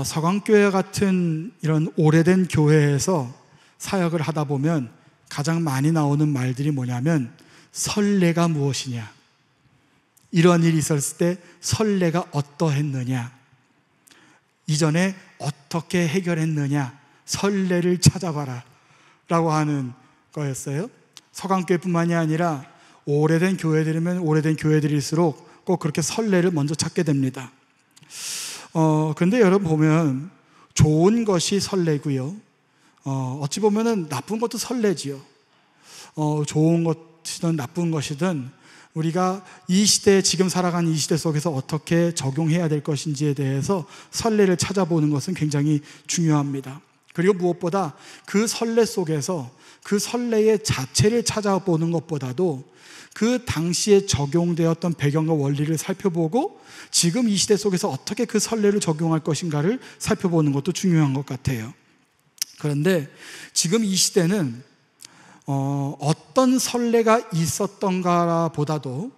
서강교회 같은 이런 오래된 교회에서 사역을 하다 보면 가장 많이 나오는 말들이 뭐냐면 선례가 무엇이냐, 이런 일이 있었을 때 선례가 어떠했느냐, 이전에 어떻게 해결했느냐, 선례를 찾아봐라 라고 하는 거였어요. 서강교회뿐만이 아니라 오래된 교회들이면 오래된 교회들일수록 꼭 그렇게 선례를 먼저 찾게 됩니다. 그런데 여러분 보면 좋은 것이 선례고요, 어찌 보면은 나쁜 것도 선례지요. 좋은 것이든 나쁜 것이든 우리가 이 시대, 지금 살아가는 이 시대 속에서 어떻게 적용해야 될 것인지에 대해서 선례를 찾아보는 것은 굉장히 중요합니다. 그리고 무엇보다 그 선례 속에서 그 선례의 자체를 찾아보는 것보다도 그 당시에 적용되었던 배경과 원리를 살펴보고 지금 이 시대 속에서 어떻게 그 선례를 적용할 것인가를 살펴보는 것도 중요한 것 같아요. 그런데 지금 이 시대는 어떤 선례가 있었던가 보다도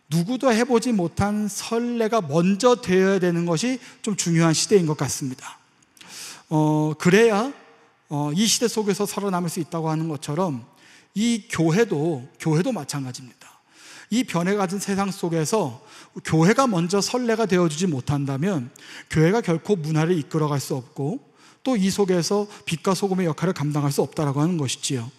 누구도 해보지 못한 선례가 먼저 되어야 되는 것이 좀 중요한 시대인 것 같습니다. 그래야 이 시대 속에서 살아남을 수 있다고 하는 것처럼 이 교회도 마찬가지입니다. 이 변해가는 세상 속에서 교회가 먼저 선례가 되어주지 못한다면 교회가 결코 문화를 이끌어갈 수 없고 또 이 속에서 빛과 소금의 역할을 감당할 수 없다라고 하는 것이지요.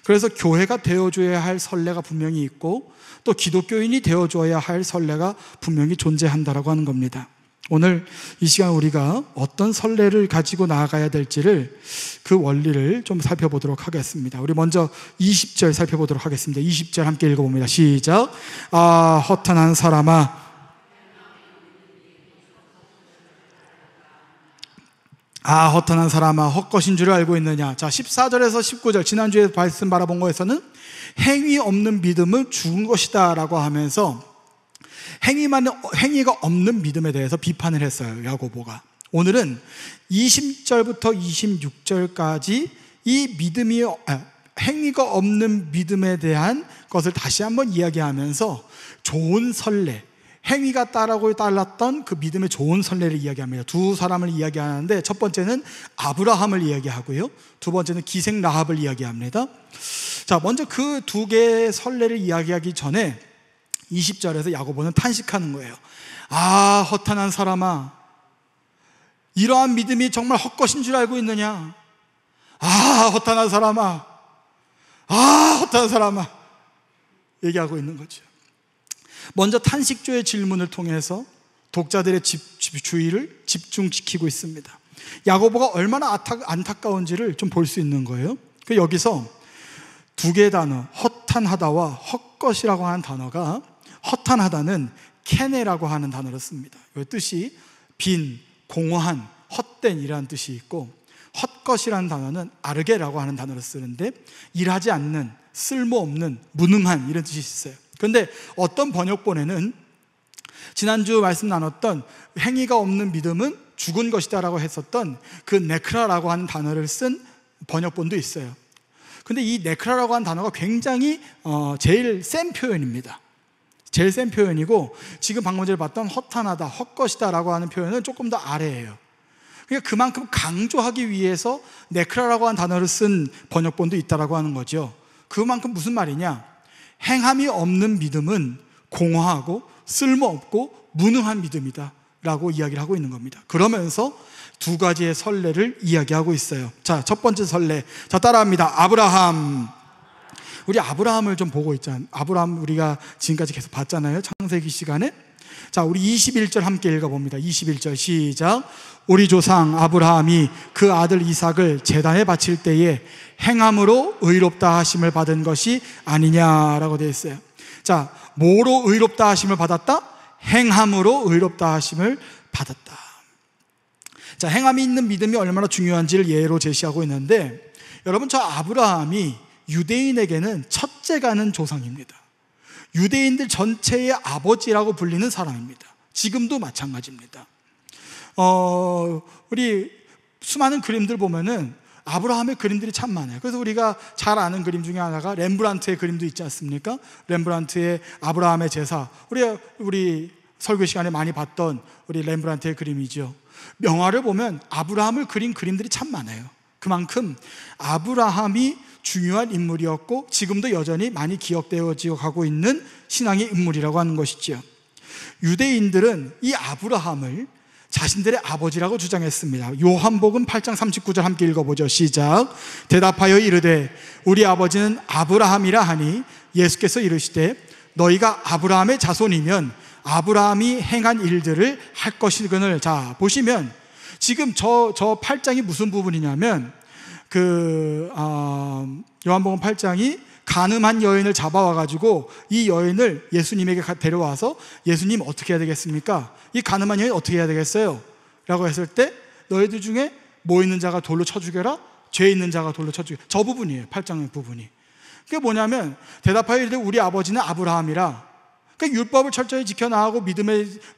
그래서 교회가 되어줘야 할 선례가 분명히 있고 또 기독교인이 되어줘야 할 선례가 분명히 존재한다라고 하는 겁니다. 오늘 이 시간 우리가 어떤 선례를 가지고 나아가야 될지를, 그 원리를 좀 살펴보도록 하겠습니다. 우리 먼저 20절 살펴보도록 하겠습니다. 20절 함께 읽어봅니다. 시작. 허탄한 사람아, 허탄한 사람아, 헛것인 줄 알고 있느냐. 자, 14절에서 19절 지난주에 말씀 바라본 거에서는 행위 없는 믿음은 죽은 것이다 라고 하면서 행위가 없는 믿음에 대해서 비판을 했어요, 야고보가. 오늘은 20절부터 26절까지 이 행위가 없는 믿음에 대한 것을 다시 한번 이야기하면서 좋은 선례, 행위가 따랐던 그 믿음의 좋은 선례를 이야기합니다. 두 사람을 이야기하는데 첫 번째는 아브라함을 이야기하고요, 두 번째는 기생 라합을 이야기합니다. 자, 먼저 그 두 개의 선례를 이야기하기 전에 20절에서 야고보는 탄식하는 거예요. 허탄한 사람아, 이러한 믿음이 정말 헛것인 줄 알고 있느냐. 허탄한 사람아, 허탄한 사람아, 얘기하고 있는 거죠. 먼저 탄식조의 질문을 통해서 독자들의 주의를 집중시키고 있습니다. 야고보가 얼마나 안타까운지를 좀 볼 수 있는 거예요. 여기서 두 개의 단어, 허탄하다와 헛것이라고 하는 단어가, 허탄하다는 케네라고 하는 단어를 씁니다. 이 뜻이 빈, 공허한, 헛된 이라는 뜻이 있고, 헛것이라는 단어는 아르게라고 하는 단어를 쓰는데 일하지 않는, 쓸모없는, 무능한 이런 뜻이 있어요. 그런데 어떤 번역본에는 지난주 말씀 나눴던 행위가 없는 믿음은 죽은 것이다 라고 했었던 그 네크라라고 하는 단어를 쓴 번역본도 있어요. 근데 이 네크라라고 하는 단어가 굉장히 제일 센 표현입니다. 제일 센 표현이고, 지금 방금 전에 봤던 허탄하다, 헛것이다 라고 하는 표현은 조금 더 아래예요. 그러니까 그만큼 강조하기 위해서 네크라라고 하는 단어를 쓴 번역본도 있다라고 하는 거죠. 그만큼 무슨 말이냐, 행함이 없는 믿음은 공허하고 쓸모없고 무능한 믿음이다 라고 이야기를 하고 있는 겁니다. 그러면서 두 가지의 선례를 이야기하고 있어요. 자, 첫 번째 선례, 자, 따라합니다. 아브라함. 우리 아브라함을 좀 보고 있잖아요. 아브라함 우리가 지금까지 계속 봤잖아요, 창세기 시간에. 자, 우리 21절 함께 읽어봅니다. 21절 시작. 우리 조상 아브라함이 그 아들 이삭을 제단에 바칠 때에 행함으로 의롭다 하심을 받은 것이 아니냐라고 되어 있어요. 자, 뭐로 의롭다 하심을 받았다? 행함으로 의롭다 하심을 받았다. 자, 행함이 있는 믿음이 얼마나 중요한지를 예로 제시하고 있는데, 여러분, 저 아브라함이 유대인에게는 첫째가는 조상입니다. 유대인들 전체의 아버지라고 불리는 사람입니다. 지금도 마찬가지입니다. 우리 수많은 그림들 보면은 아브라함의 그림들이 참 많아요. 그래서 우리가 잘 아는 그림 중에 하나가 렘브란트의 그림도 있지 않습니까? 렘브란트의 아브라함의 제사, 우리 설교 시간에 많이 봤던 우리 렘브란트의 그림이죠. 명화를 보면 아브라함을 그린 그림들이 참 많아요. 그만큼 아브라함이 중요한 인물이었고 지금도 여전히 많이 기억되어지고 가고 있는 신앙의 인물이라고 하는 것이지요. 유대인들은 이 아브라함을 자신들의 아버지라고 주장했습니다. 요한복음 8장 39절 함께 읽어보죠. 시작. 대답하여 이르되 우리 아버지는 아브라함이라 하니 예수께서 이르시되 너희가 아브라함의 자손이면 아브라함이 행한 일들을 할 것이거늘. 자, 보시면 지금 저 8장이 무슨 부분이냐면 요한복음 8장이 간음한 여인을 잡아와가지고 이 여인을 예수님에게 데려와서 예수님 어떻게 해야 되겠습니까? 이 간음한 여인 어떻게 해야 되겠어요? 라고 했을 때 너희들 중에 뭐 있는 자가 돌로 쳐 죽여라, 죄 있는 자가 돌로 쳐 죽여라. 저 부분이에요. 8장의 부분이. 그게 뭐냐면 대답하여 이르되 우리 아버지는 아브라함이라. 그러니까 율법을 철저히 지켜나가고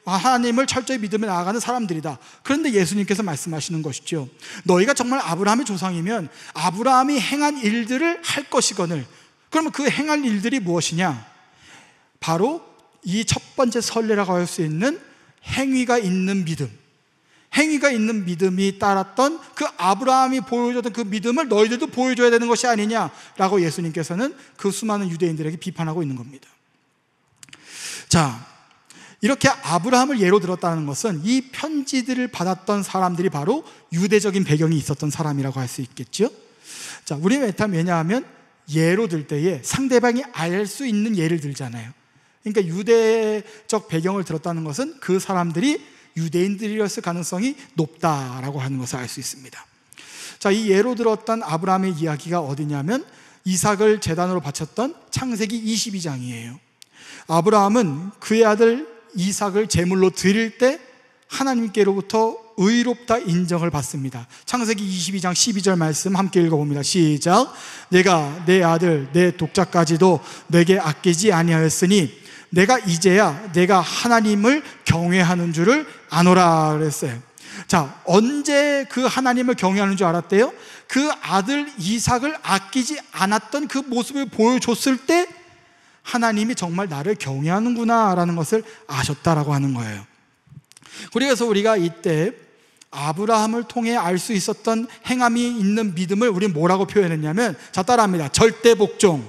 하나님을 철저히 믿으며 나아가는 사람들이다. 그런데 예수님께서 말씀하시는 것이죠. 너희가 정말 아브라함의 조상이면 아브라함이 행한 일들을 할 것이거늘. 그러면 그 행할 일들이 무엇이냐? 바로 이 첫 번째 선례라고 할 수 있는 행위가 있는 믿음. 행위가 있는 믿음이 따랐던 그 아브라함이 보여줬던 그 믿음을 너희들도 보여줘야 되는 것이 아니냐라고 예수님께서는 그 수많은 유대인들에게 비판하고 있는 겁니다. 자, 이렇게 아브라함을 예로 들었다는 것은 이 편지들을 받았던 사람들이 바로 유대적인 배경이 있었던 사람이라고 할 수 있겠죠. 자, 우리는 왜냐하면 예로 들 때에 상대방이 알 수 있는 예를 들잖아요. 그러니까 유대적 배경을 들었다는 것은 그 사람들이 유대인들이었을 가능성이 높다라고 하는 것을 알 수 있습니다. 자, 이 예로 들었던 아브라함의 이야기가 어디냐면 이삭을 제단으로 바쳤던 창세기 22장이에요. 아브라함은 그의 아들 이삭을 제물로 드릴 때 하나님께로부터 의롭다 인정을 받습니다. 창세기 22장 12절 말씀 함께 읽어봅니다. 시작. 내가 내 아들 내 독자까지도 내게 아끼지 아니하였으니 내가 이제야 내가 하나님을 경외하는 줄을 아노라 그랬어요. 자, 언제 그 하나님을 경외하는 줄 알았대요? 그 아들 이삭을 아끼지 않았던 그 모습을 보여줬을 때 하나님이 정말 나를 경외하는구나 라는 것을 아셨다라고 하는 거예요. 그래서 우리가 이때 아브라함을 통해 알 수 있었던 행함이 있는 믿음을 우리는 뭐라고 표현했냐면, 자, 따라합니다. 절대복종.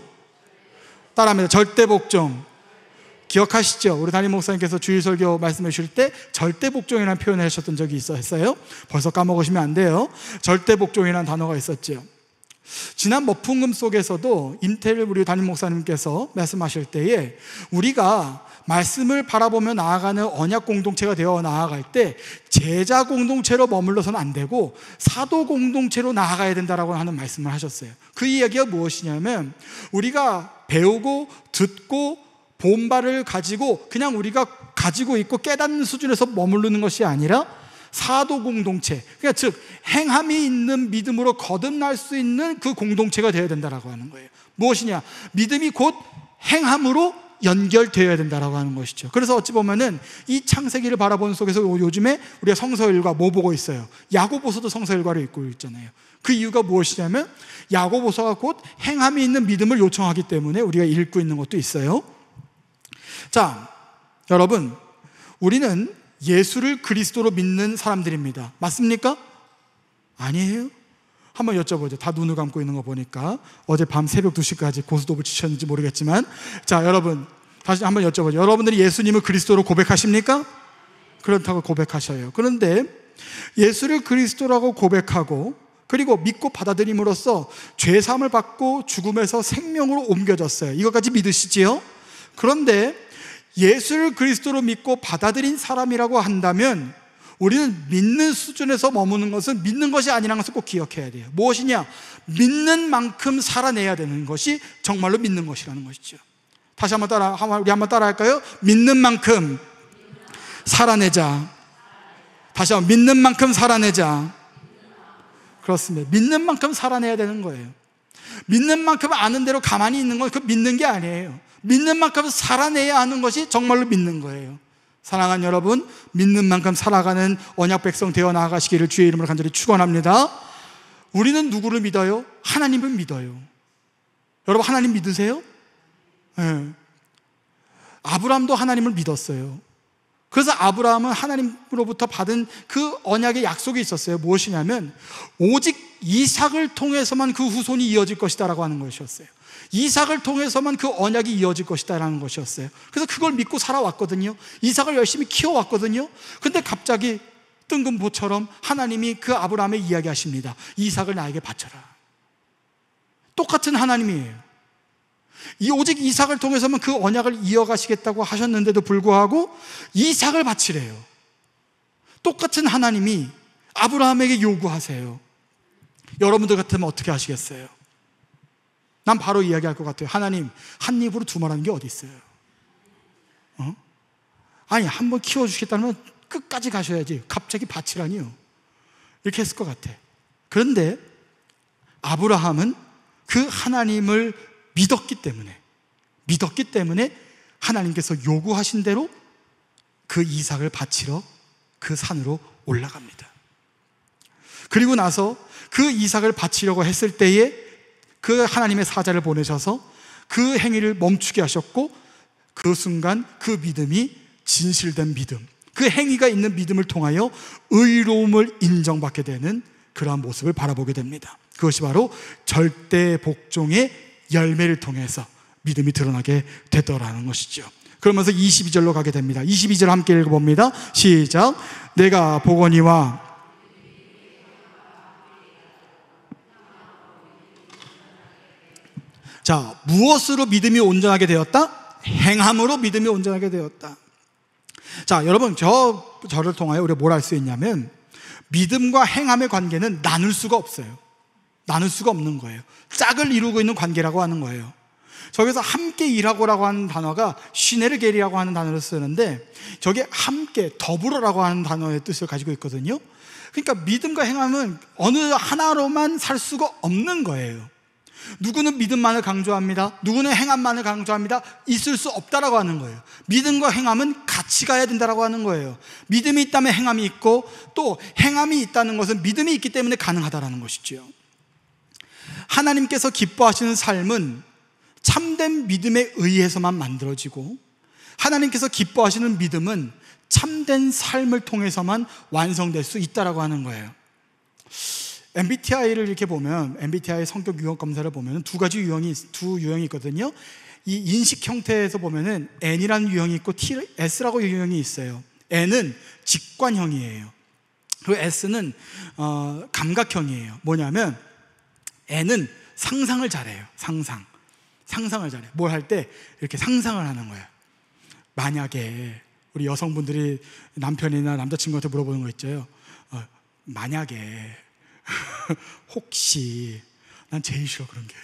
따라합니다. 절대복종. 기억하시죠? 우리 담임 목사님께서 주일 설교 말씀해 주실 때 절대복종이라는 표현을 하셨던 적이 있었어요. 벌써 까먹으시면 안 돼요. 절대복종이라는 단어가 있었죠. 지난 머풍금 속에서도 임태일 우리 담임 목사님께서 말씀하실 때에 우리가 말씀을 바라보며 나아가는 언약 공동체가 되어 나아갈 때 제자 공동체로 머물러서는 안 되고 사도 공동체로 나아가야 된다라고 하는 말씀을 하셨어요. 그 이야기가 무엇이냐면 우리가 배우고 듣고 본바를 가지고 그냥 우리가 가지고 있고 깨닫는 수준에서 머무르는 것이 아니라 사도 공동체, 그러니까 즉 행함이 있는 믿음으로 거듭날 수 있는 그 공동체가 되어야 된다라고 하는 거예요. 무엇이냐? 믿음이 곧 행함으로 연결되어야 된다라고 하는 것이죠. 그래서 어찌 보면은 이 창세기를 바라보는 속에서 요즘에 우리가 성서일과 뭐 보고 있어요? 야고보서도 성서일과를 읽고 있잖아요. 그 이유가 무엇이냐면 야고보서가 곧 행함이 있는 믿음을 요청하기 때문에 우리가 읽고 있는 것도 있어요. 자, 여러분, 우리는 예수를 그리스도로 믿는 사람들입니다. 맞습니까? 아니에요? 한번 여쭤보죠. 다 눈을 감고 있는 거 보니까 어제 밤 새벽 2시까지 고스톱을 치셨는지 모르겠지만, 자, 여러분 다시 한번 여쭤보죠. 여러분들이 예수님을 그리스도로 고백하십니까? 그렇다고 고백하셔요. 그런데 예수를 그리스도라고 고백하고 그리고 믿고 받아들임으로써 죄사함을 받고 죽음에서 생명으로 옮겨졌어요. 이것까지 믿으시지요? 그런데 예수를 그리스도로 믿고 받아들인 사람이라고 한다면 우리는 믿는 수준에서 머무는 것은 믿는 것이 아니라는 것을 꼭 기억해야 돼요. 무엇이냐? 믿는 만큼 살아내야 되는 것이 정말로 믿는 것이라는 것이죠. 다시 우리 한번 따라 할까요? 믿는 만큼 살아내자. 다시 한번 믿는 만큼 살아내자. 그렇습니다. 믿는 만큼 살아내야 되는 거예요. 믿는 만큼 아는 대로 가만히 있는 건 그 믿는 게 아니에요. 믿는 만큼 살아내야 하는 것이 정말로 믿는 거예요. 사랑하는 여러분, 믿는 만큼 살아가는 언약 백성 되어 나아가시기를 주의 이름으로 간절히 축원합니다. 우리는 누구를 믿어요? 하나님을 믿어요. 여러분, 하나님 믿으세요? 네. 아브라함도 하나님을 믿었어요. 그래서 아브라함은 하나님으로부터 받은 그 언약의 약속이 있었어요. 무엇이냐면 오직 이삭을 통해서만 그 후손이 이어질 것이다 라고 하는 것이었어요. 이삭을 통해서만 그 언약이 이어질 것이다 라는 것이었어요. 그래서 그걸 믿고 살아왔거든요. 이삭을 열심히 키워왔거든요. 근데 갑자기 뜬금포처럼 하나님이 그 아브라함에 이야기하십니다. 이삭을 나에게 바쳐라. 똑같은 하나님이에요. 이 오직 이삭을 통해서만 그 언약을 이어가시겠다고 하셨는데도 불구하고 이삭을 바치래요. 똑같은 하나님이 아브라함에게 요구하세요. 여러분들 같으면 어떻게 하시겠어요? 난 바로 이야기할 것 같아요. 하나님, 한 입으로 두 말하는 게 어디 있어요? 아니, 한번 키워주시겠다면 끝까지 가셔야지. 갑자기 바치라니요. 이렇게 했을 것 같아. 그런데 아브라함은 그 하나님을 믿었기 때문에 하나님께서 요구하신 대로 그 이삭을 바치러 그 산으로 올라갑니다. 그리고 나서 그 이삭을 바치려고 했을 때에 그 하나님의 사자를 보내셔서 그 행위를 멈추게 하셨고, 그 순간 그 믿음이 진실된 믿음, 그 행위가 있는 믿음을 통하여 의로움을 인정받게 되는 그러한 모습을 바라보게 됩니다. 그것이 바로 절대 복종의 열매를 통해서 믿음이 드러나게 되더라는 것이죠. 그러면서 22절로 가게 됩니다. 22절 함께 읽어봅니다. 시작. 내가 보거니와 자, 무엇으로 믿음이 온전하게 되었다? 행함으로 믿음이 온전하게 되었다. 자, 여러분, 저를 통하여 우리가 뭘 알 수 있냐면 믿음과 행함의 관계는 나눌 수가 없어요. 나눌 수가 없는 거예요. 짝을 이루고 있는 관계라고 하는 거예요. 저기서 함께 일하고라고 하는 단어가 시네르게리라고 하는 단어를 쓰는데, 저게 함께, 더불어라고 하는 단어의 뜻을 가지고 있거든요. 그러니까 믿음과 행함은 어느 하나로만 살 수가 없는 거예요. 누구는 믿음만을 강조합니다. 누구는 행함만을 강조합니다. 있을 수 없다라고 하는 거예요. 믿음과 행함은 같이 가야 된다라고 하는 거예요. 믿음이 있다면 행함이 있고, 또 행함이 있다는 것은 믿음이 있기 때문에 가능하다라는 것이죠. 하나님께서 기뻐하시는 삶은 참된 믿음에 의해서만 만들어지고, 하나님께서 기뻐하시는 믿음은 참된 삶을 통해서만 완성될 수 있다라고 하는 거예요. MBTI를 이렇게 보면, MBTI 성격 유형 검사를 보면 두 유형이 있거든요. 이 인식 형태에서 보면은 N이라는 유형이 있고 S라고 유형이 있어요. N은 직관형이에요. 그리고 S는 감각형이에요. 뭐냐면 N은 상상을 잘해요. 상상을 잘해요. 뭘 할 때 이렇게 상상을 하는 거예요. 만약에 우리 여성분들이 남편이나 남자친구한테 물어보는 거 있죠. 만약에 혹시, 난 제일 싫어 그런 게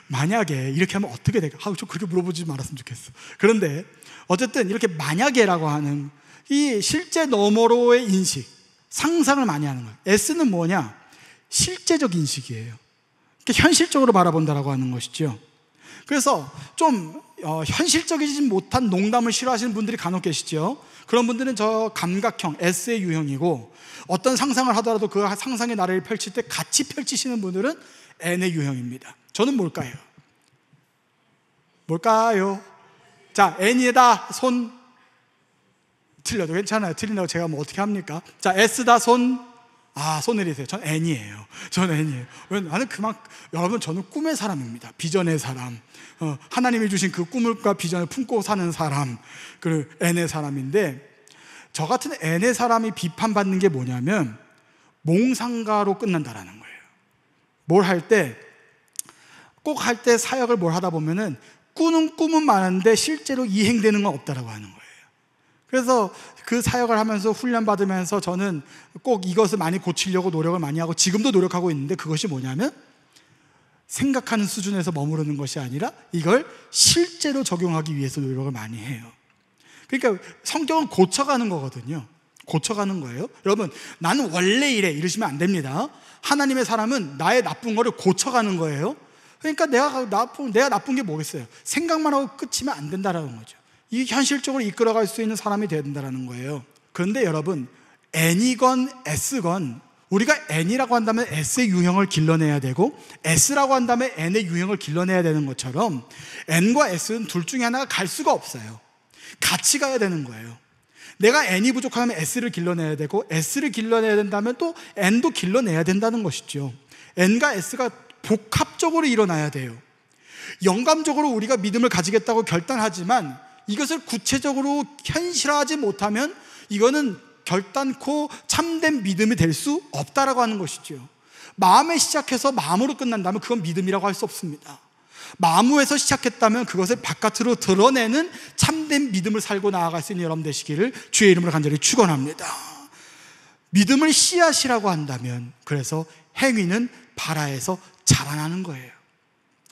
만약에 이렇게 하면 어떻게 될까? 좀 그렇게 물어보지 말았으면 좋겠어. 그런데 어쨌든 이렇게 만약에라고 하는 이 실제 너머로의 인식, 상상을 많이 하는 거예요. S는 뭐냐? 실제적 인식이에요. 현실적으로 바라본다라고 하는 것이죠. 그래서 좀 현실적이지 못한 농담을 싫어하시는 분들이 간혹 계시죠. 그런 분들은 저 감각형 S의 유형이고, 어떤 상상을 하더라도 그 상상의 나래를 펼칠 때 같이 펼치시는 분들은 N의 유형입니다. 저는 뭘까요? 자, N이다 손. 틀려도 괜찮아요. 틀린다고 제가 뭐 어떻게 합니까? 자, S다 손. 손 내리세요. 전 N이에요. 왜? 나는 여러분, 저는 꿈의 사람입니다. 비전의 사람. 하나님이 주신 그 꿈과 비전을 품고 사는 사람, 그 N의 사람인데, 저 같은 N의 사람이 비판받는 게 뭐냐면 몽상가로 끝난다라는 거예요. 뭘 할 때, 꼭 할 때 사역을 뭘 하다 보면은 꿈은 많은데 실제로 이행되는 건 없다라고 하는 거예요. 그래서 그 사역을 하면서 훈련받으면서 저는 꼭 이것을 많이 고치려고 노력을 많이 하고, 지금도 노력하고 있는데, 그것이 뭐냐면 생각하는 수준에서 머무르는 것이 아니라 이걸 실제로 적용하기 위해서 노력을 많이 해요. 그러니까 성경은 고쳐가는 거거든요. 고쳐가는 거예요. 여러분, 나는 원래 이래 이러시면 안 됩니다. 하나님의 사람은 나의 나쁜 거를 고쳐가는 거예요. 그러니까 내가 나쁜 게 뭐겠어요? 생각만 하고 끝이면 안 된다라는 거죠. 이 현실적으로 이끌어갈 수 있는 사람이 되어야 된다는 거예요. 그런데 여러분, N이건 S건, 우리가 N이라고 한다면 S의 유형을 길러내야 되고, S라고 한다면 N의 유형을 길러내야 되는 것처럼 N과 S는 둘 중에 하나가 갈 수가 없어요. 같이 가야 되는 거예요. 내가 N이 부족하면 S를 길러내야 되고, S를 길러내야 된다면 또 N도 길러내야 된다는 것이죠. N과 S가 복합적으로 일어나야 돼요. 영감적으로 우리가 믿음을 가지겠다고 결단하지만 이것을 구체적으로 현실화하지 못하면 이거는 결단코 참된 믿음이 될 수 없다라고 하는 것이죠. 마음에 시작해서 마음으로 끝난다면 그건 믿음이라고 할 수 없습니다. 마음에서 시작했다면 그것을 바깥으로 드러내는 참된 믿음을 살고 나아갈 수 있는 여러분 되시기를 주의 이름으로 간절히 축원합니다. 믿음을 씨앗이라고 한다면, 그래서 행위는 발아에서 자라나는 거예요.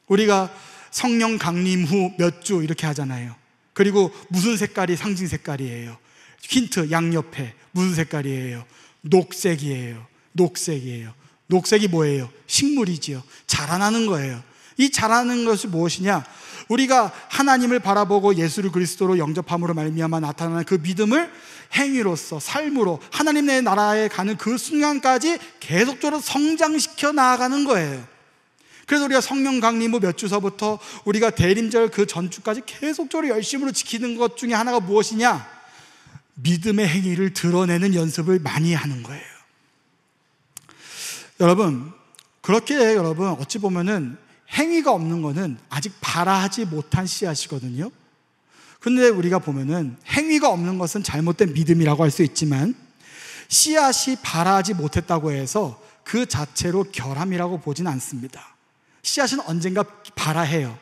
우리가 성령 강림 후 몇 주 이렇게 하잖아요. 그리고 무슨 색깔이 상징 색깔이에요? 힌트, 양옆에 무슨 색깔이에요? 녹색이에요. 녹색이에요. 녹색이 뭐예요? 식물이지요. 자라나는 거예요. 이 자라는 것이 무엇이냐? 우리가 하나님을 바라보고 예수를 그리스도로 영접함으로 말미암아 나타나는 그 믿음을 행위로서, 삶으로 하나님의 나라에 가는 그 순간까지 계속적으로 성장시켜 나아가는 거예요. 그래서 우리가 성령 강림 후 몇 주서부터 우리가 대림절 그 전주까지 계속적으로 열심으로 지키는 것 중에 하나가 무엇이냐? 믿음의 행위를 드러내는 연습을 많이 하는 거예요. 여러분, 그렇게 여러분 어찌 보면은 행위가 없는 거는 아직 발아하지 못한 씨앗이거든요. 그런데 우리가 보면은 행위가 없는 것은 잘못된 믿음이라고 할 수 있지만, 씨앗이 발아하지 못했다고 해서 그 자체로 결함이라고 보진 않습니다. 씨앗은 언젠가 발아해요.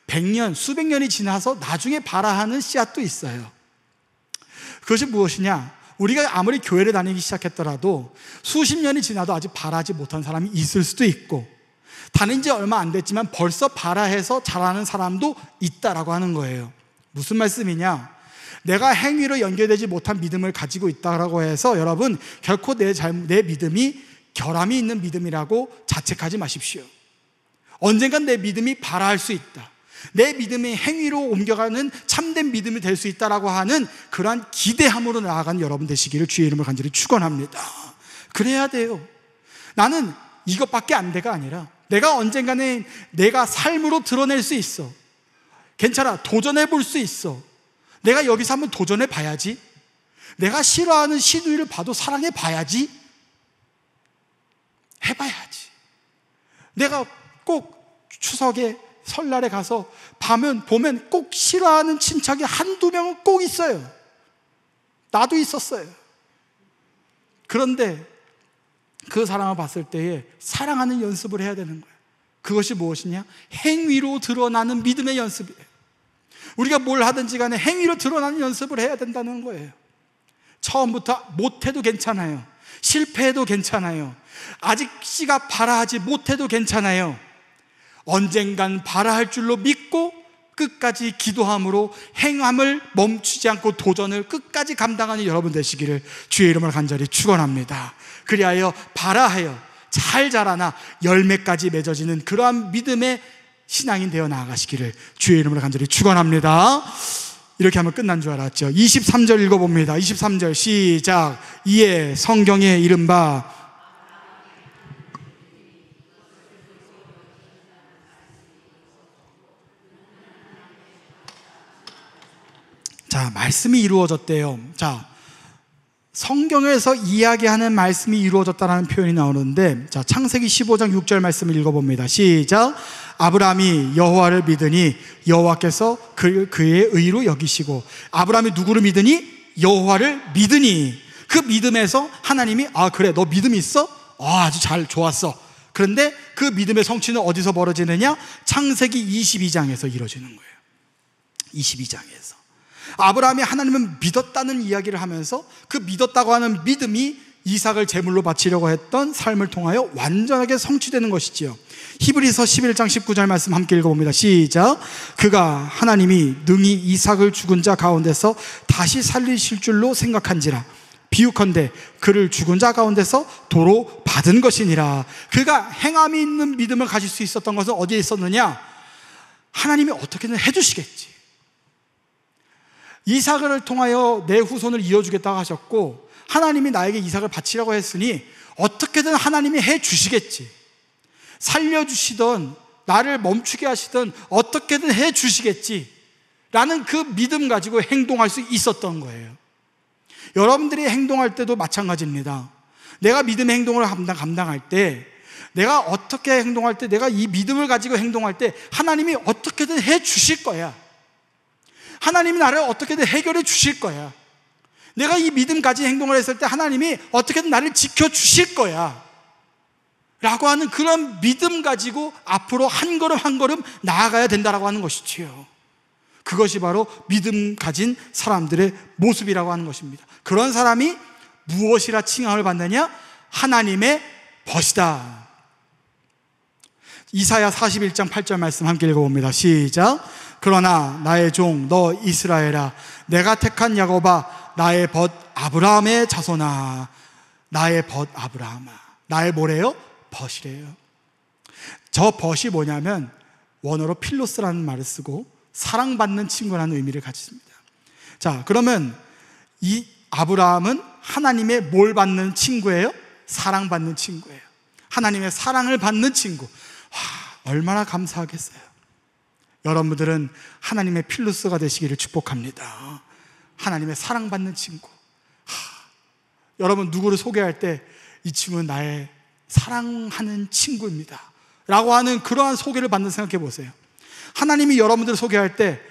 100년, 수백 년이 지나서 나중에 발아하는 씨앗도 있어요. 그것이 무엇이냐? 우리가 아무리 교회를 다니기 시작했더라도 수십 년이 지나도 아직 발아하지 못한 사람이 있을 수도 있고, 다닌 지 얼마 안 됐지만 벌써 발아해서 자라는 사람도 있다라고 하는 거예요. 무슨 말씀이냐? 내가 행위로 연결되지 못한 믿음을 가지고 있다라고 해서 여러분 결코 내 믿음이 결함이 있는 믿음이라고 자책하지 마십시오. 언젠간 내 믿음이 발아할 수 있다, 내 믿음이 행위로 옮겨가는 참된 믿음이 될 수 있다라고 하는 그러한 기대함으로 나아가는 여러분 되시기를 주의 이름을 간절히 축원합니다. 그래야 돼요. 나는 이것밖에 안 돼가 아니라 내가 언젠가는 내가 삶으로 드러낼 수 있어. 괜찮아, 도전해 볼 수 있어. 내가 여기서 한번 도전해 봐야지. 내가 싫어하는 시누이를 봐도 사랑해 봐야지. 해봐야지. 내가 꼭 추석에 설날에 가서 보면 꼭 싫어하는 친척이 한두 명은 꼭 있어요. 나도 있었어요. 그런데 그 사람을 봤을 때에 사랑하는 연습을 해야 되는 거예요. 그것이 무엇이냐? 행위로 드러나는 믿음의 연습이에요. 우리가 뭘 하든지 간에 행위로 드러나는 연습을 해야 된다는 거예요. 처음부터 못해도 괜찮아요. 실패해도 괜찮아요. 아직 씨가 발아하지 못해도 괜찮아요. 언젠간 발아할 줄로 믿고 끝까지 기도함으로 행함을 멈추지 않고 도전을 끝까지 감당하는 여러분 되시기를 주의 이름을 간절히 축원합니다. 그리하여 발아하여 잘 자라나 열매까지 맺어지는 그러한 믿음의 신앙인 되어 나아가시기를 주의 이름으로 간절히 축원합니다. 이렇게 하면 끝난 줄 알았죠. 23절 읽어봅니다. 23절 시작. 이에 성경에 이른바 자, 말씀이 이루어졌대요. 자, 성경에서 이야기하는 말씀이 이루어졌다는 표현이 나오는데, 자, 창세기 15장 6절 말씀을 읽어봅니다. 시작. 아브라함이 여호와를 믿으니 여호와께서 그의 의로 여기시고. 아브라함이 누구를 믿으니? 여호와를 믿으니. 그 믿음에서 하나님이 그래, 너 믿음 있어? 아주 잘, 좋았어. 그런데 그 믿음의 성취는 어디서 벌어지느냐? 창세기 22장에서 이루어지는 거예요. 22장에서 아브라함이 하나님을 믿었다는 이야기를 하면서 그 믿었다고 하는 믿음이 이삭을 제물로 바치려고 했던 삶을 통하여 완전하게 성취되는 것이지요. 히브리서 11장 19절 말씀 함께 읽어봅니다. 시작. 그가 하나님이 능히 이삭을 죽은 자 가운데서 다시 살리실 줄로 생각한지라 비유컨대 그를 죽은 자 가운데서 도로 받은 것이니라. 그가 행함이 있는 믿음을 가질 수 있었던 것은 어디에 있었느냐? 하나님이 어떻게든 해주시겠지. 이삭을 통하여 내 후손을 이어주겠다고 하셨고, 하나님이 나에게 이삭을 바치라고 했으니 어떻게든 하나님이 해주시겠지. 살려주시던 나를 멈추게 하시던 어떻게든 해주시겠지. 라는 그 믿음 가지고 행동할 수 있었던 거예요. 여러분들이 행동할 때도 마찬가지입니다. 내가 믿음의 행동을 감당할 때, 내가 어떻게 행동할 때, 내가 이 믿음을 가지고 행동할 때 하나님이 어떻게든 해 주실 거야. 하나님이 나를 어떻게든 해결해 주실 거야. 내가 이 믿음 가진 행동을 했을 때 하나님이 어떻게든 나를 지켜주실 거야 라고 하는 그런 믿음 가지고 앞으로 한 걸음 한 걸음 나아가야 된다라고 하는 것이지요. 그것이 바로 믿음 가진 사람들의 모습이라고 하는 것입니다. 그런 사람이 무엇이라 칭함을 받느냐? 하나님의 벗이다. 이사야 41장 8절 말씀 함께 읽어봅니다. 시작. 그러나 나의 종 너 이스라엘아, 내가 택한 야곱아, 나의 벗 아브라함의 자손아. 나의 벗 아브라함아. 나의 뭐래요? 벗이래요. 저 벗이 뭐냐면 원어로 필로스라는 말을 쓰고 사랑받는 친구라는 의미를 가졌습니다. 자, 그러면 이 아브라함은 하나님의 뭘 받는 친구예요? 사랑받는 친구예요. 하나님의 사랑을 받는 친구. 얼마나 감사하겠어요. 여러분들은 하나님의 필로스가 되시기를 축복합니다. 하나님의 사랑받는 친구. 여러분 누구를 소개할 때 이 친구는 나의 사랑하는 친구입니다 라고 하는 그러한 소개를 받는 생각해 보세요. 하나님이 여러분들을 소개할 때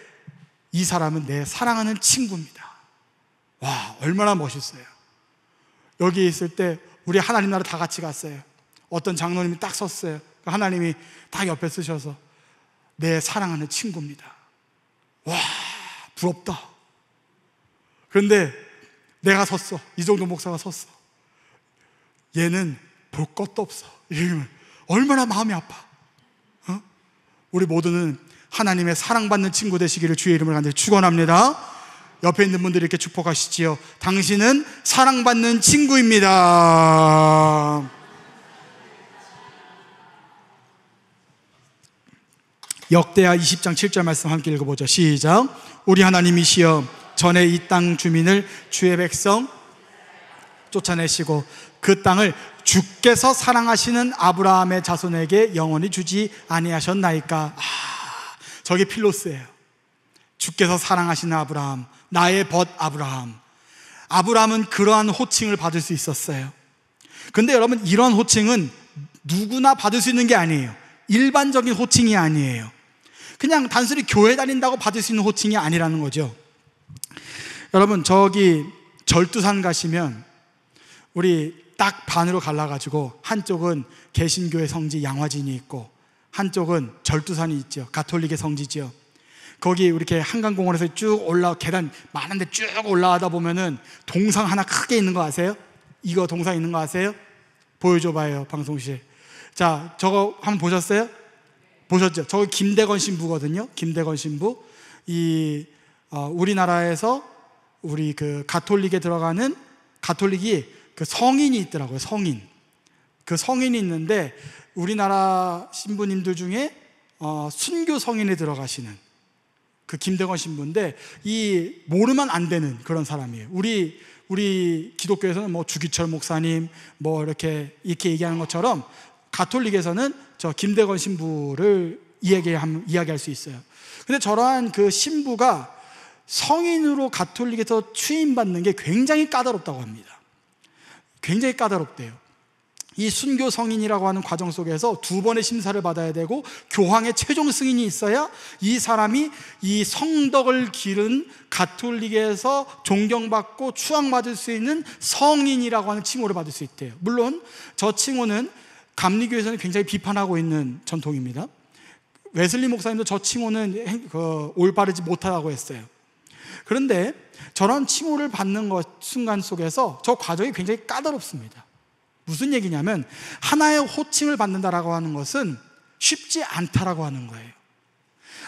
이 사람은 내 사랑하는 친구입니다. 와, 얼마나 멋있어요. 여기 있을 때 우리 하나님 나라 다 같이 갔어요. 어떤 장로님이 딱 섰어요. 하나님이 딱 옆에 쓰셔서 내 사랑하는 친구입니다. 와, 부럽다. 그런데 내가 섰어. 이정도 목사가 섰어. 얘는 볼 것도 없어. 이러면 얼마나 마음이 아파. 우리 모두는 하나님의 사랑받는 친구 되시기를 주의 이름으로 간절히 축원합니다. 옆에 있는 분들이 이렇게 축복하시지요. 당신은 사랑받는 친구입니다. 역대하 20장 7절 말씀 함께 읽어보죠. 시작. 우리 하나님이시여, 전에 이 땅 주민을 주의 백성 쫓아내시고 그 땅을 주께서 사랑하시는 아브라함의 자손에게 영원히 주지 아니하셨나이까. 저게 필로스예요. 주께서 사랑하시는 아브라함, 나의 벗 아브라함. 아브라함은 그러한 호칭을 받을 수 있었어요. 근데 여러분, 이런 호칭은 누구나 받을 수 있는 게 아니에요. 일반적인 호칭이 아니에요. 그냥 단순히 교회 다닌다고 받을 수 있는 호칭이 아니라는 거죠. 여러분, 저기 절두산 가시면 우리 딱 반으로 갈라가지고 한쪽은 개신교의 성지 양화진이 있고 한쪽은 절두산이 있죠. 가톨릭의 성지죠. 거기 이렇게 한강공원에서 쭉 계단 많은데 쭉 올라가다 보면은 동상 하나 크게 있는 거 아세요? 이거 동상 있는 거 아세요? 보여줘봐요, 방송실. 자, 저거 한번 보셨어요? 보셨죠? 저거 김대건 신부거든요. 김대건 신부. 우리나라에서 우리 그 가톨릭에 들어가는 가톨릭이 그 성인이 있더라고요. 성인. 그 성인이 있는데 우리나라 신부님들 중에 순교 성인에 들어가시는 그 김대건 신부인데 모르면 안 되는 그런 사람이에요. 우리 기독교에서는 뭐 주기철 목사님 뭐 이렇게 얘기하는 것처럼 가톨릭에서는 저 김대건 신부를 이야기할 수 있어요. 근데 저러한 그 신부가 성인으로 가톨릭에서 추임받는 게 굉장히 까다롭다고 합니다. 굉장히 까다롭대요. 이 순교 성인이라고 하는 과정 속에서 2번의 심사를 받아야 되고 교황의 최종 승인이 있어야 이 사람이 이 성덕을 기른 가톨릭에서 존경받고 추앙받을 수 있는 성인이라고 하는 칭호를 받을 수 있대요. 물론 저 칭호는 감리교에서는 굉장히 비판하고 있는 전통입니다. 웨슬리 목사님도 저 칭호는 올바르지 못하다고 했어요. 그런데 저런 칭호를 받는 순간 속에서 저 과정이 굉장히 까다롭습니다. 무슨 얘기냐면 하나의 호칭을 받는다라고 하는 것은 쉽지 않다라고 하는 거예요.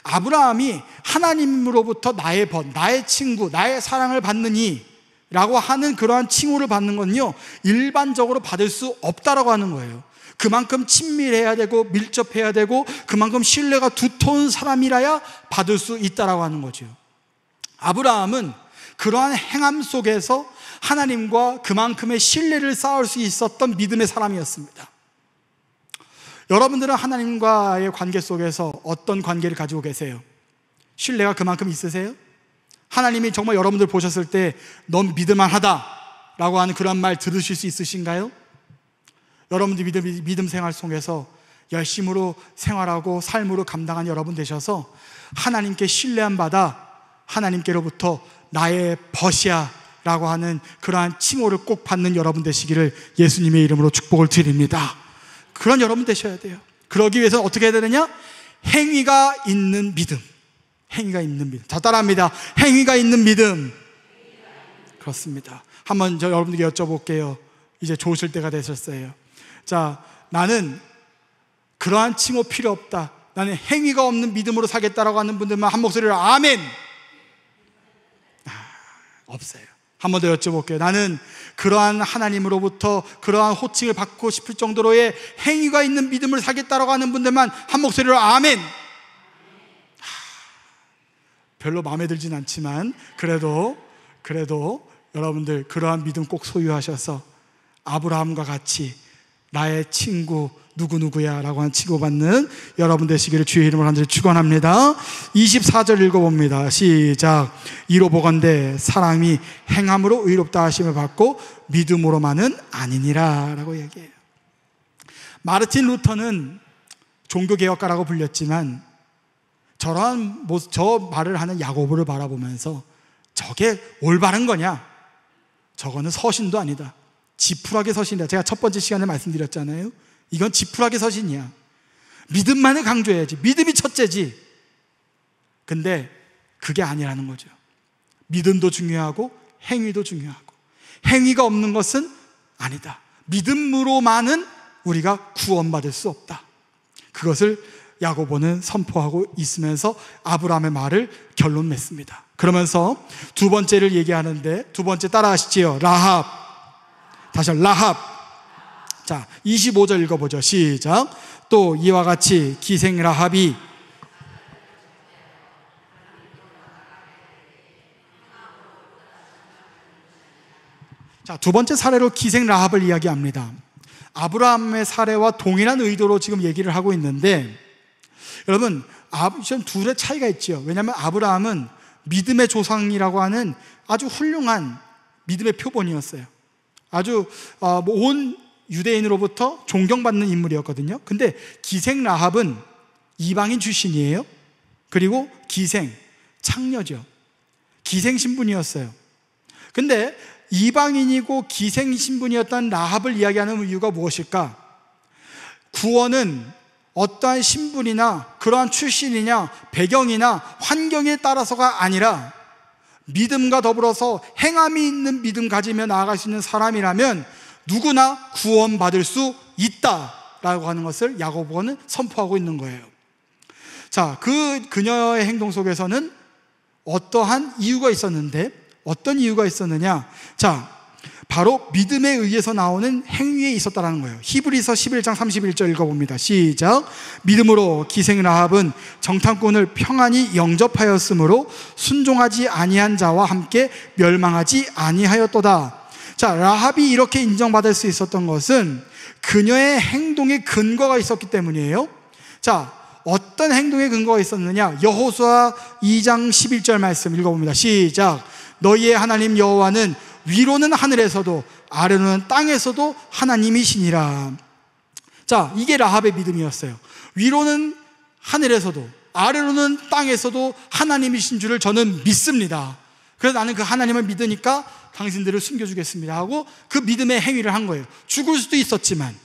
아브라함이 하나님으로부터 나의 벗, 나의 친구, 나의 사랑을 받느니 라고 하는 그러한 칭호를 받는 건요, 일반적으로 받을 수 없다라고 하는 거예요. 그만큼 친밀해야 되고 밀접해야 되고 그만큼 신뢰가 두터운 사람이라야 받을 수 있다라고 하는 거죠. 아브라함은 그러한 행함 속에서 하나님과 그만큼의 신뢰를 쌓을 수 있었던 믿음의 사람이었습니다. 여러분들은 하나님과의 관계 속에서 어떤 관계를 가지고 계세요? 신뢰가 그만큼 있으세요? 하나님이 정말 여러분들 보셨을 때 넌 믿을만하다 라고 하는 그런 말 들으실 수 있으신가요? 여러분들 믿음 생활 속에서 열심으로 생활하고 삶으로 감당한 여러분 되셔서 하나님께 신뢰한 바다, 하나님께로부터 나의 벗이야 라고 하는 그러한 칭호를 꼭 받는 여러분 되시기를 예수님의 이름으로 축복을 드립니다. 그런 여러분 되셔야 돼요. 그러기 위해서는 어떻게 해야 되느냐? 행위가 있는 믿음. 행위가 있는 믿음. 자, 따라합니다. 행위가 있는 믿음. 그렇습니다. 한번 저 여러분들께 여쭤볼게요. 이제 좋으실 때가 되셨어요. 자, 나는 그러한 칭호 필요 없다, 나는 행위가 없는 믿음으로 살겠다라고 하는 분들만 한 목소리로 아멘. 없어요. 한 번 더 여쭤볼게요. 나는 그러한 하나님으로부터 그러한 호칭을 받고 싶을 정도로의 행위가 있는 믿음을 살겠다라고 하는 분들만 한 목소리로 아멘. 별로 마음에 들진 않지만 그래도 여러분들 그러한 믿음 꼭 소유하셔서 아브라함과 같이 나의 친구 누구누구야 라고 한 칭호받는 여러분 되시기를 주의 이름으로 간절히 축원합니다. 24절 읽어봅니다. 시작. 이로 보건대 사람이 행함으로 의롭다 하심을 받고 믿음으로만은 아니니라 라고 얘기해요. 마르틴 루터는 종교개혁가라고 불렸지만 저러한 저 말을 하는 야고보를 바라보면서 저게 올바른 거냐? 저거는 서신도 아니다, 지푸라기 서신이다. 제가 첫 번째 시간에 말씀드렸잖아요. 이건 지푸라기 서신이야. 믿음만을 강조해야지. 믿음이 첫째지. 근데 그게 아니라는 거죠. 믿음도 중요하고 행위도 중요하고, 행위가 없는 것은 아니다. 믿음으로만은 우리가 구원받을 수 없다. 그것을 야고보는 선포하고 있으면서 아브라함의 말을 결론 맺습니다. 그러면서 두 번째를 얘기하는데, 두 번째 따라하시지요. 라합. 다시 한번 라합. 자, 25절 읽어보죠. 시작. 또 이와 같이 기생 라합이 자, 두 번째 사례로 기생 라합을 이야기합니다. 아브라함의 사례와 동일한 의도로 지금 얘기를 하고 있는데, 여러분, 좀 둘의 차이가 있죠. 왜냐하면 아브라함은 믿음의 조상이라고 하는 아주 훌륭한 믿음의 표본이었어요. 아주 온 유대인으로부터 존경받는 인물이었거든요. 근데 기생 라합은 이방인 출신이에요. 그리고 기생, 창녀죠. 기생 신분이었어요. 근데 이방인이고 기생 신분이었던 라합을 이야기하는 이유가 무엇일까? 구원은 어떠한 신분이나 그러한 출신이냐 배경이나 환경에 따라서가 아니라 믿음과 더불어서 행함이 있는 믿음 가지며 나아갈 수 있는 사람이라면 누구나 구원받을 수 있다라고 하는 것을 야고보는 선포하고 있는 거예요. 자, 그녀의 행동 속에서는 어떠한 이유가 있었는데, 어떤 이유가 있었느냐? 자, 바로 믿음에 의해서 나오는 행위에 있었다라는 거예요. 히브리서 11장 31절 읽어봅니다. 시작. 믿음으로 기생 라합은 정탐꾼을 평안히 영접하였으므로 순종하지 아니한 자와 함께 멸망하지 아니하였도다. 자, 라합이 이렇게 인정받을 수 있었던 것은 그녀의 행동에 근거가 있었기 때문이에요. 자, 어떤 행동에 근거가 있었느냐? 여호수아 2장 11절 말씀 읽어봅니다. 시작. 너희의 하나님 여호와는 위로는 하늘에서도 아래로는 땅에서도 하나님이시니라. 자, 이게 라합의 믿음이었어요. 위로는 하늘에서도 아래로는 땅에서도 하나님이신 줄을 저는 믿습니다. 그래서 나는 그 하나님을 믿으니까 당신들을 숨겨주겠습니다 하고 그 믿음의 행위를 한 거예요. 죽을 수도 있었지만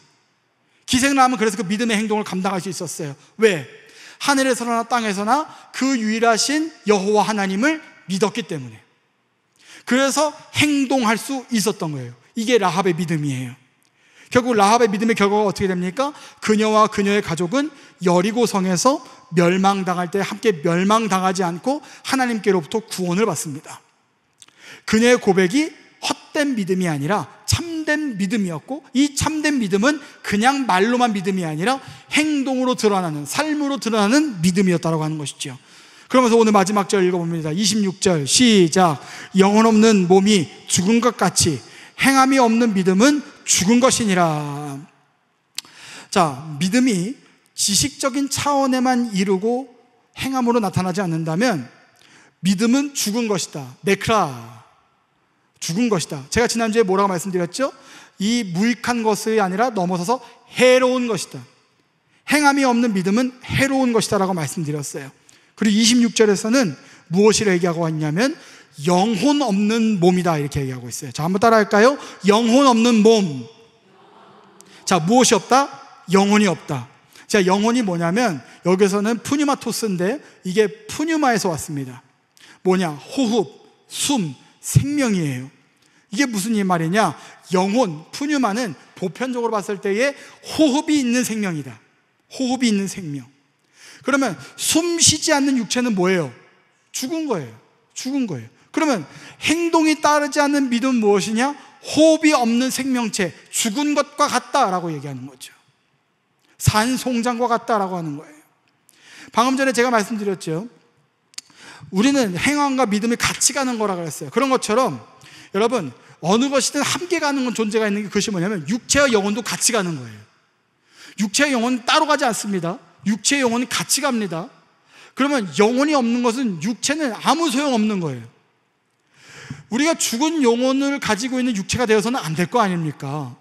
기생라합은 그래서 그 믿음의 행동을 감당할 수 있었어요. 왜? 하늘에서나 땅에서나 그 유일하신 여호와 하나님을 믿었기 때문에. 그래서 행동할 수 있었던 거예요. 이게 라합의 믿음이에요. 결국 라합의 믿음의 결과가 어떻게 됩니까? 그녀와 그녀의 가족은 여리고성에서 멸망당할 때 함께 멸망당하지 않고 하나님께로부터 구원을 받습니다. 그녀의 고백이 헛된 믿음이 아니라 참된 믿음이었고, 이 참된 믿음은 그냥 말로만 믿음이 아니라 행동으로 드러나는, 삶으로 드러나는 믿음이었다고 하는 것이죠. 그러면서 오늘 마지막 절 읽어봅니다. 26절 시작. 영혼 없는 몸이 죽은 것 같이 행함이 없는 믿음은 죽은 것이니라. 자, 믿음이 지식적인 차원에만 이루고 행함으로 나타나지 않는다면 믿음은 죽은 것이다. 네크라, 죽은 것이다. 제가 지난주에 뭐라고 말씀드렸죠? 이 무익한 것이 아니라 넘어서서 해로운 것이다. 행함이 없는 믿음은 해로운 것이다 라고 말씀드렸어요. 그리고 26절에서는 무엇이라 얘기하고 있냐면 영혼 없는 몸이다 이렇게 얘기하고 있어요. 자, 한번 따라 할까요? 영혼 없는 몸. 자, 무엇이 없다? 영혼이 없다. 자, 영혼이 뭐냐면 여기서는 푸뉴마토스인데 이게 푸뉴마에서 왔습니다. 뭐냐? 호흡, 숨, 생명이에요. 이게 무슨 말이냐? 영혼, 푸뉴마는 보편적으로 봤을 때에 호흡이 있는 생명이다. 호흡이 있는 생명. 그러면 숨 쉬지 않는 육체는 뭐예요? 죽은 거예요. 죽은 거예요. 그러면 행동이 따르지 않는 믿음은 무엇이냐? 호흡이 없는 생명체, 죽은 것과 같다라고 얘기하는 거죠. 산송장과 같다라고 하는 거예요. 방금 전에 제가 말씀드렸죠. 우리는 행함과 믿음이 같이 가는 거라고 했어요. 그런 것처럼 여러분, 어느 것이든 함께 가는 존재가 있는 게 그것이 뭐냐면 육체와 영혼도 같이 가는 거예요. 육체와 영혼은 따로 가지 않습니다. 육체와 영혼은 같이 갑니다. 그러면 영혼이 없는 것은 육체는 아무 소용없는 거예요. 우리가 죽은 영혼을 가지고 있는 육체가 되어서는 안 될 거 아닙니까?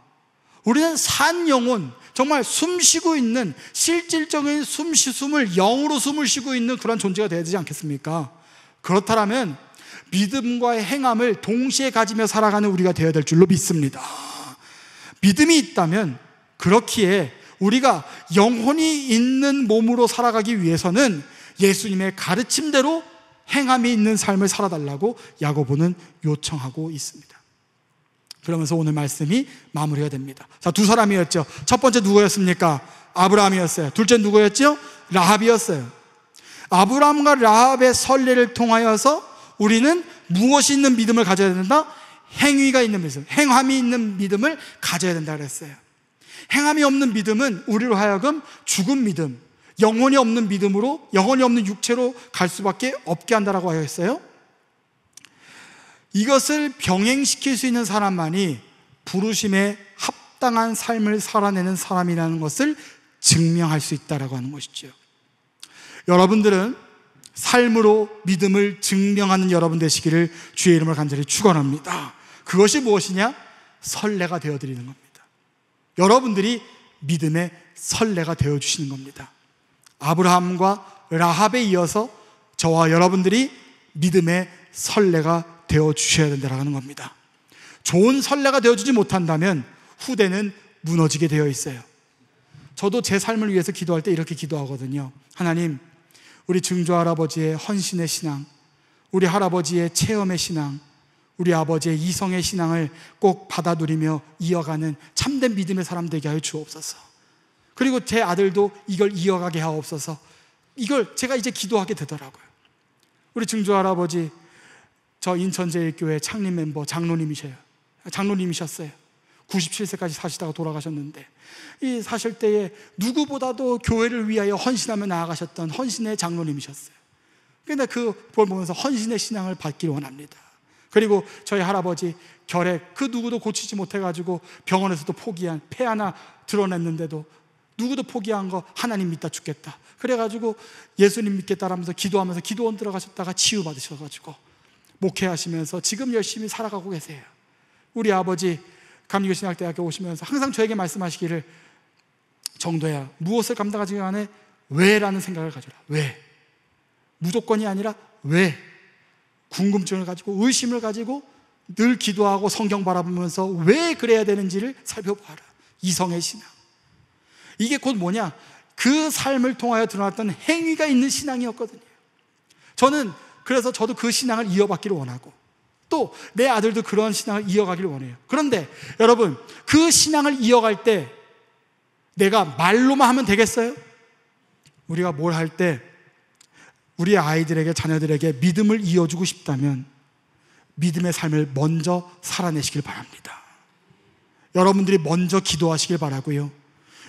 우리는 산 영혼, 정말 숨 쉬고 있는 실질적인 숨을 영으로 숨을 쉬고 있는 그런 존재가 되어야 되지 않겠습니까? 그렇다면 믿음과의 행함을 동시에 가지며 살아가는 우리가 되어야 될 줄로 믿습니다. 믿음이 있다면 그렇기에 우리가 영혼이 있는 몸으로 살아가기 위해서는 예수님의 가르침대로 행함이 있는 삶을 살아달라고 야고보는 요청하고 있습니다. 그러면서 오늘 말씀이 마무리가 됩니다. 자, 두 사람이었죠. 첫 번째 누구였습니까? 아브라함이었어요. 둘째 누구였죠? 라합이었어요. 아브라함과 라합의 선례를 통하여서 우리는 무엇이 있는 믿음을 가져야 된다? 행위가 있는 믿음, 행함이 있는 믿음을 가져야 된다 그랬어요. 행함이 없는 믿음은 우리로 하여금 죽은 믿음, 영혼이 없는 믿음으로, 영혼이 없는 육체로 갈 수밖에 없게 한다라고 하였어요. 이것을 병행시킬 수 있는 사람만이 부르심에 합당한 삶을 살아내는 사람이라는 것을 증명할 수 있다라고 하는 것이죠. 여러분들은 삶으로 믿음을 증명하는 여러분 되시기를 주의 이름으로 간절히 축원합니다. 그것이 무엇이냐? 선례가 되어드리는 겁니다. 여러분들이 믿음의 선례가 되어주시는 겁니다. 아브라함과 라합에 이어서 저와 여러분들이 믿음의 선례가 되어주셔야 된다는 겁니다. 좋은 선례가 되어주지 못한다면 후대는 무너지게 되어 있어요. 저도 제 삶을 위해서 기도할 때 이렇게 기도하거든요. 하나님, 우리 증조할아버지의 헌신의 신앙, 우리 할아버지의 체험의 신앙, 우리 아버지의 이성의 신앙을 꼭 받아들이며 이어가는 참된 믿음의 사람 되게 하여 주옵소서. 그리고 제 아들도 이걸 이어가게 하옵소서. 이걸 제가 이제 기도하게 되더라고요. 우리 증조할아버지, 저 인천제일교회 창립 멤버 장로님이셨어요. 97세까지 사시다가 돌아가셨는데, 이 사실 때에 누구보다도 교회를 위하여 헌신하며 나아가셨던 헌신의 장로님이셨어요. 그런데 그걸 보면서 헌신의 신앙을 받기를 원합니다. 그리고 저희 할아버지 결핵, 그 누구도 고치지 못해가지고 병원에서도 포기한, 폐 하나 드러냈는데도 누구도 포기한 거 하나님 믿다 죽겠다. 그래가지고 예수님 믿겠다라면서 기도하면서 기도원 들어가셨다가 치유받으셔가지고 목회하시면서 지금 열심히 살아가고 계세요. 우리 아버지 감리교신학대학교 오시면서 항상 저에게 말씀하시기를, 정도야, 무엇을 감당하지 간에 왜라는 생각을 가져라. 왜? 무조건이 아니라 왜? 궁금증을 가지고 의심을 가지고 늘 기도하고 성경 바라보면서 왜 그래야 되는지를 살펴봐라. 이성의 신앙. 이게 곧 뭐냐? 그 삶을 통하여 드러났던 행위가 있는 신앙이었거든요. 그래서 저도 그 신앙을 이어받기를 원하고 또 내 아들도 그런 신앙을 이어가기를 원해요. 그런데 여러분, 그 신앙을 이어갈 때 내가 말로만 하면 되겠어요? 우리가 뭘 할 때 우리 아이들에게, 자녀들에게 믿음을 이어주고 싶다면 믿음의 삶을 먼저 살아내시길 바랍니다. 여러분들이 먼저 기도하시길 바라고요.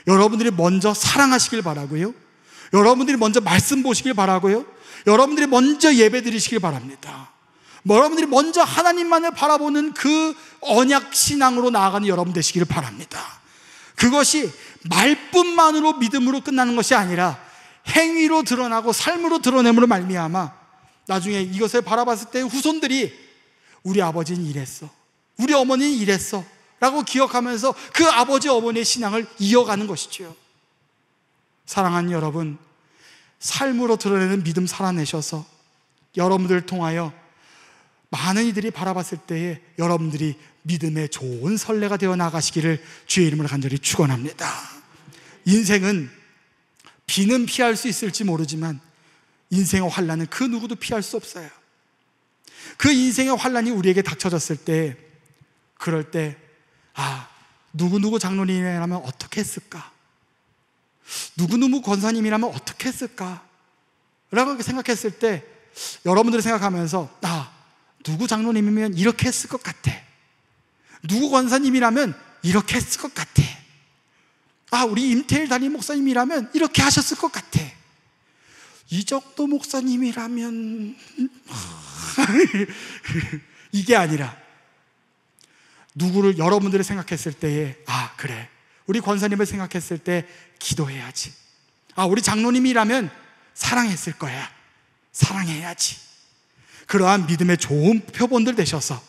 여러분들이 먼저 사랑하시길 바라고요. 여러분들이 먼저 말씀 보시길 바라고요. 여러분들이 먼저 예배 드리시길 바랍니다. 여러분들이 먼저 하나님만을 바라보는 그 언약 신앙으로 나아가는 여러분 되시기를 바랍니다. 그것이 말뿐만으로 믿음으로 끝나는 것이 아니라 행위로 드러나고 삶으로 드러냄으로 말미암아 나중에 이것을 바라봤을 때 후손들이 우리 아버지는 이랬어, 우리 어머니는 이랬어 라고 기억하면서 그 아버지 어머니의 신앙을 이어가는 것이죠. 사랑하는 여러분, 삶으로 드러내는 믿음 살아내셔서 여러분들을 통하여 많은 이들이 바라봤을 때에 여러분들이 믿음의 좋은 선례가 되어 나가시기를 주의 이름으로 간절히 축원합니다. 인생은 비는 피할 수 있을지 모르지만 인생의 환난은 그 누구도 피할 수 없어요. 그 인생의 환난이 우리에게 닥쳐졌을 때, 그럴 때 누구누구 장로님이라면 어떻게 했을까? 누구누구 권사님이라면 어떻게 했을까? 라고 생각했을 때 여러분들이 생각하면서 누구 장로님이면 이렇게 했을 것 같아, 누구 권사님이라면 이렇게 했을 것 같아, 우리 임태일 담임 목사님이라면 이렇게 하셨을 것 같아, 이 정도 목사님이라면 이게 아니라 누구를 여러분들이 생각했을 때에 그래, 우리 권사님을 생각했을 때 기도해야지, 우리 장로님이라면 사랑했을 거야, 사랑해야지. 그러한 믿음의 좋은 표본들 되셔서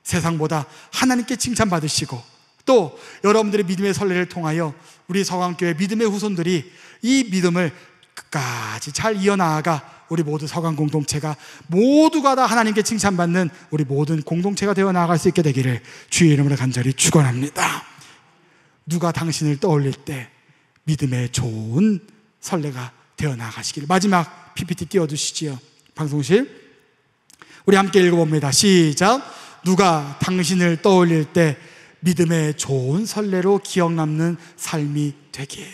세상보다 하나님께 칭찬받으시고 또 여러분들의 믿음의 선례를 통하여 우리 서강교회 믿음의 후손들이 이 믿음을 끝까지 잘 이어나아가 우리 모두 서강 공동체가 모두가 다 하나님께 칭찬받는 우리 모든 공동체가 되어 나아갈 수 있게 되기를 주의 이름으로 간절히 축원합니다. 누가 당신을 떠올릴 때 믿음의 좋은 선례가 되어 나가시기를. 마지막 PPT 띄워주시지요. 방송실 우리 함께 읽어봅니다. 시작. 누가 당신을 떠올릴 때 믿음의 좋은 선례로 기억 남는 삶이 되길.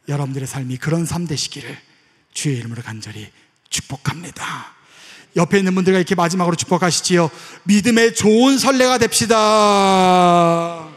여러분들의 삶이 그런 삶 되시기를 주의 이름으로 간절히 축복합니다. 옆에 있는 분들과 이렇게 마지막으로 축복하시지요. 믿음의 좋은 선례가 됩시다.